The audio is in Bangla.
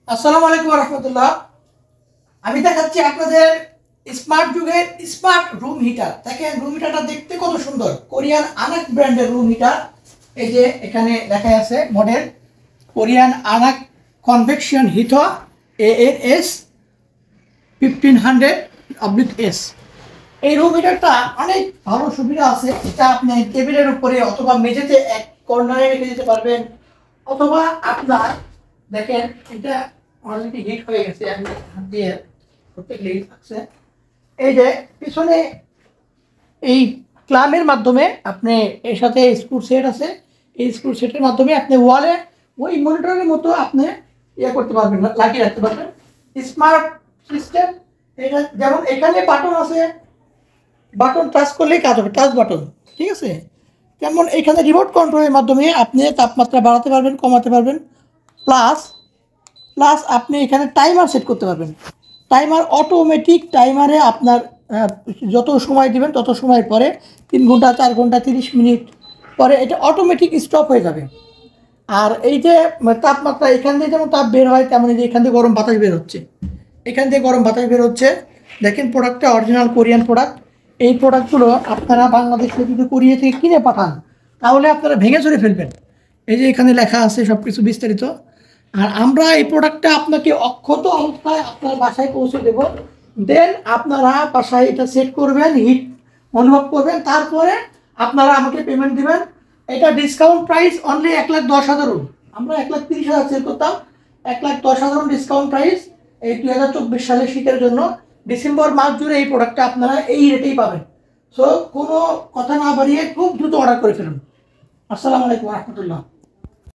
আসসালামু আলাইকুম রহমতুল্লাহ। আমি দেখাচ্ছি আপনাদের স্মার্ট যুগের স্মার্ট রুম হিটার। দেখেন রুম হিটারটা দেখতে কত সুন্দর, কোরিয়ান আনাক ব্র্যান্ডের রুম হিটার। এই যে এখানে লেখা আছে মডেল কোরিয়ান আনাক কনভেকশন হিটার ANS 1500/S। এই রুম হিটারটা অনেক ভালো সুবিধা আছে। এটা আপনি টেবিলের উপরে অথবা মেঝেতে এক কর্নারে রেখে দিতে পারবেন, অথবা আপনার দেখেন এটা অলরেডি হিট হয়ে গেছে, আমি হাত দিয়ে প্রত্যেক লেগে থাকছে। এই যে পিছনে এই ক্লামের মাধ্যমে আপনি এর সাথে স্ক্রু সেট আছে, এই স্ক্রু সেটের মাধ্যমে আপনি ওয়ালে ওই মনিটরের মতো আপনি ইয়ে করতে পারবেন, লাগিয়ে রাখতে পারবেন। Smart system. এটা যেমন এখানে বাটন আছে, বাটন টাচ করলেই কাজ হবে, টাচ বাটন, ঠিক আছে। যেমন এখানে রিমোট কন্ট্রোলের মাধ্যমে আপনি তাপমাত্রা বাড়াতে পারবেন, কমাতে পারবেন। প্লাস প্লাস আপনি এখানে টাইমার সেট করতে পারবেন। টাইমার অটোমেটিক টাইমারে আপনার যত সময় দিবেন তত সময়ের পরে 3 ঘন্টা 4 ঘন্টা 30 মিনিট পরে এটা অটোমেটিক স্টপ হয়ে যাবে। আর এই যে তাপমাত্রা এখান থেকে যেমন তাপ বের হয়, তেমন এই যে এখান থেকে গরম বাতাস বের হচ্ছে, এখান থেকে গরম বাতাস বের হচ্ছে। দেখেন প্রোডাক্টটা অরিজিনাল কোরিয়ান প্রোডাক্ট। এই প্রোডাক্টগুলো আপনারা বাংলাদেশে যদি কোরিয়া থেকে কিনে পাঠান তাহলে আপনারা ভেঙে চড়ে ফেলবেন। এই যে এখানে লেখা আছে সব কিছু বিস্তারিত। আর আমরা এই প্রোডাক্টটা আপনাকে অক্ষত অবস্থায় আপনার বাসায় পৌঁছে দেব। দেন আপনারা বাসায় এটা সেট করবেন, হিট অনুভব করবেন, তারপরে আপনারা আমাকে পেমেন্ট দিবেন। এটা ডিসকাউন্ট প্রাইস অনলি 1,10,000। আমরা 1,30,000 সেল করতাম, 1,10,000 ডিসকাউন্ট প্রাইস এই 2024 সালের শীতের জন্য। ডিসেম্বর মাস জুড়ে এই প্রোডাক্টটা আপনারা এই রেটেই পাবেন। সো কোনো কথা না বাড়িয়ে খুব দ্রুত অর্ডার করে ফেলুন। আসসালামু আলাইকুম রহমতুল্লাহ।